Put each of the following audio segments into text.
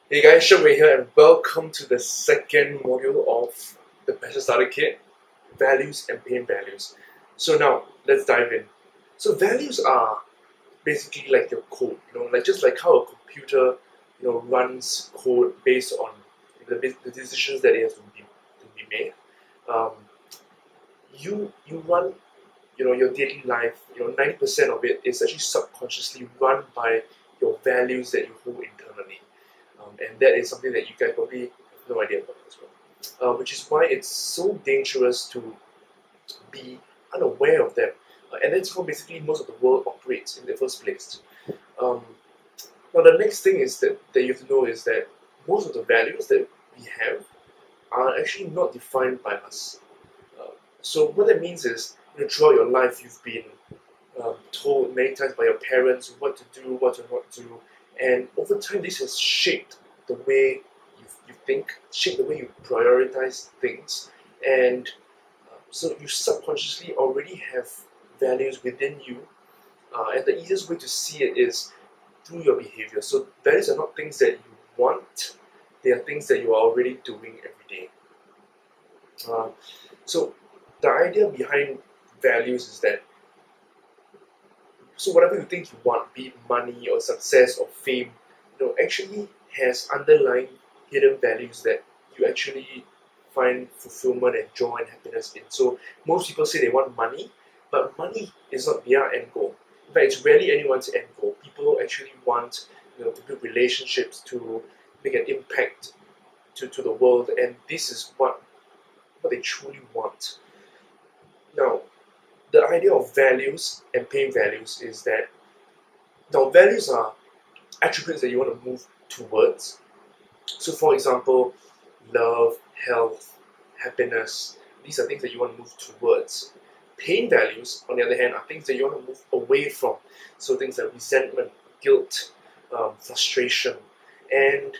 Hey guys, Shaway here and welcome to the second module of the Passion Starter Kit, Values and Pain Values. So now, let's dive in. So values are basically like your code, like just like how a computer, runs code based on the decisions that it has to be made. Um, you run, your daily life, 90% of it is actually subconsciously run by your values that you hold internally. And that is something that you guys probably have no idea about as well. Which is why it's so dangerous to be unaware of them. And that's how basically most of the world operates in the first place. Um, Now, the next thing is that you have to know is that most of the values that we have are actually not defined by us. Uh, so, what that means is, throughout your life, you've been told many times by your parents what to do, what to not do, and over time, this has shaped the way you think, shaped the way you prioritize things, and so you subconsciously already have values within you, and the easiest way to see it is through your behavior. So values are not things that you want; they are things that you are already doing every day. Uh, so the idea behind values is that whatever you think you want, be it money or success or fame, actually has underlying hidden values that you actually find fulfillment and joy and happiness in. So most people say they want money, but money is not their end goal. In fact, it's rarely anyone's end goal. People actually want, to build relationships, to make an impact to the world, and this is what they truly want. Now, the idea of values and pain values is that now values are attributes that you want to move towards. So, for example, love, health, happiness, these are things that you want to move towards. Pain values, on the other hand, are things that you want to move away from. So, things like resentment, guilt, frustration. And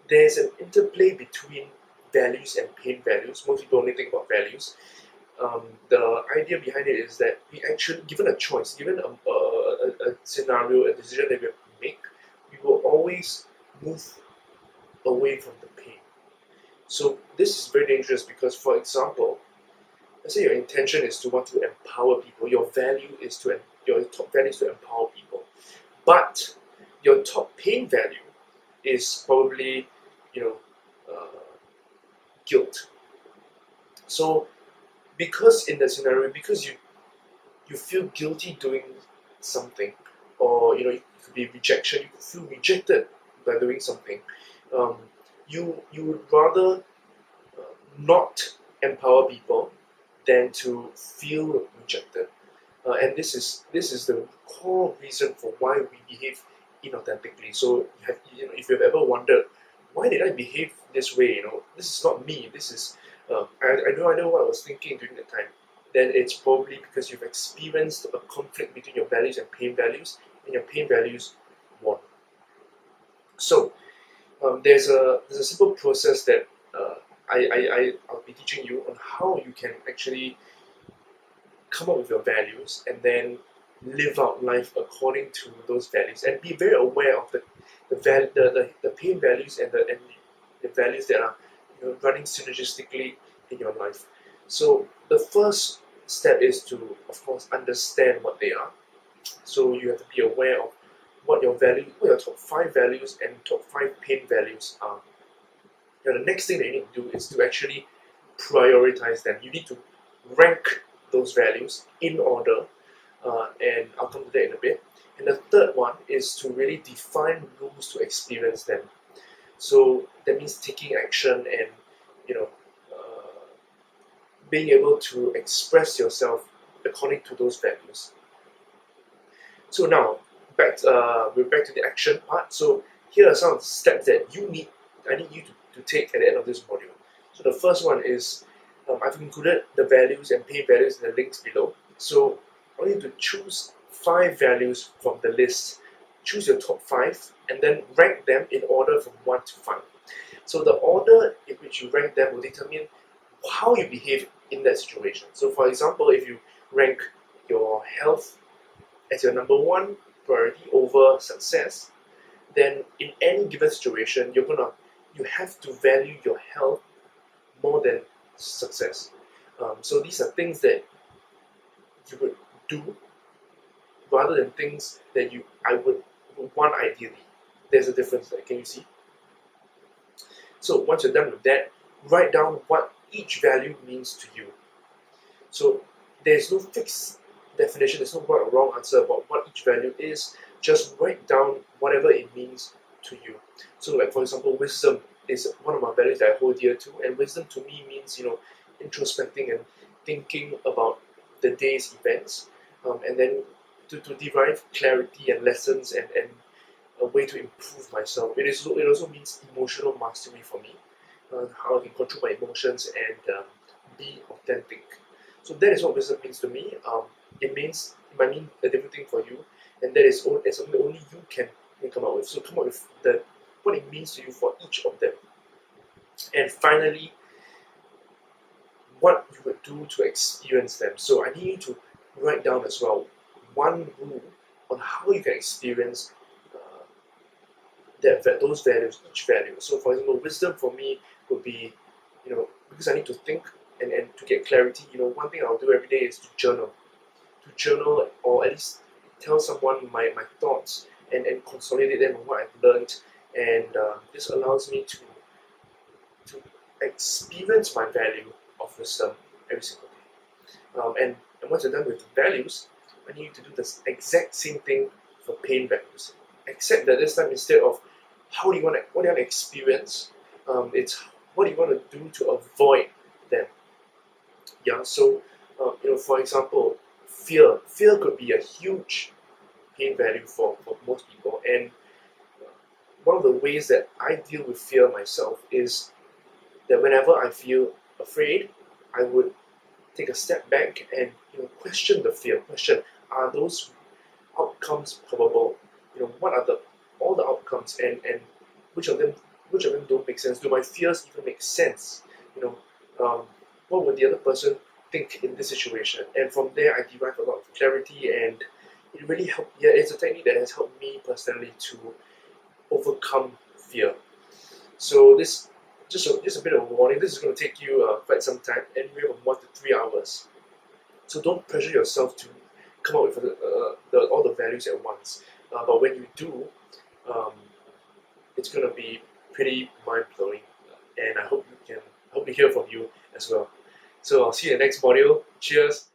there's an interplay between values and pain values. Most people only think about values. The idea behind it is that we actually, given a choice, given a scenario, a decision that we have to make, we will always move away from the pain. So this is very dangerous because, for example, let's say your intention is to want to empower people. Your top value is to empower people, but your top pain value is probably, you know, uh, guilt. So because in that scenario, because you feel guilty doing something, or it could be rejection. You could feel rejected by doing something. Um, you would rather not empower people than to feel rejected. And this is the core reason for why we behave inauthentically. So if you've ever wondered why did I behave this way, this is not me. This is I know what I was thinking during that time. Then it's probably because you've experienced a conflict between your values and pain values, and your pain values won. So there's a simple process that I'll be teaching you on how you can actually come up with your values and then live out life according to those values, and be very aware of the pain values and the values that are running synergistically in your life. So the first step is to, of course, understand what they are. So you have to be aware of what your top five values and top five pain values are. Now, the next thing that you need to do is to actually prioritize them. You need to rank those values in order, and I'll come to that in a bit. And the third one is to really define rules to experience them. So that means taking action and you know being able to express yourself according to those values. So now we're back to the action part. So here are some of the steps that I need you to take at the end of this module. So the first one is I've included the values and pain values in the links below. So I want you to choose 5 values from the list. Choose your top 5 and then rank them in order from 1 to 5. So the order in which you rank them will determine how you behave in that situation. So for example, if you rank your health as your number 1 priority over success, then in any given situation, you have to value your health more than success. So these are things that you would do rather than things that I would want ideally. There's a difference there. Can you see? So once you're done with that, write down what each value means to you. So there's no fixed definition, there's no right or wrong answer about what each value is. Just write down whatever it means to you. So like for example, wisdom is one of my values that I hold dear to, and wisdom to me means, introspecting and thinking about the day's events, and then to derive clarity and lessons and a way to improve myself. It also means emotional mastery for me, how I can control my emotions and be authentic. So that is what wisdom means to me. It might mean a different thing for you, and that is something only you can come up with. So come up with what it means to you for each of them. And finally, what you would do to experience them. So I need you to write down as well one rule on how you can experience those values, each value. So for example, wisdom for me would be, because I need to think and to get clarity, one thing I'll do every day is to journal. To journal, or at least tell someone my thoughts and consolidate them on what I've learned. And this allows me to experience my value of wisdom every single day. And once you're done with the values, I need you to do the exact same thing for pain values. Except that this time, instead of what do you want to experience, it's what do you want to do to avoid them. Yeah. So for example, fear could be a huge pain value for most people. And one of the ways that I deal with fear myself is that whenever I feel afraid, I would take a step back and question the fear. Question, are those outcomes probable? What are all the outcomes, and which of them don't make sense? Do my fears even make sense? What would the other person think in this situation? And from there, I derive a lot of clarity, and it really helped. Yeah, it's a technique that has helped me personally to overcome fear. So this just a bit of a warning. This is going to take you quite some time, anywhere from 1 to 3 hours. So don't pressure yourself to come up with all the values at once. But when you do, it's going to be pretty mind blowing, and I hope to hear from you as well. So I'll see you in the next module. Cheers.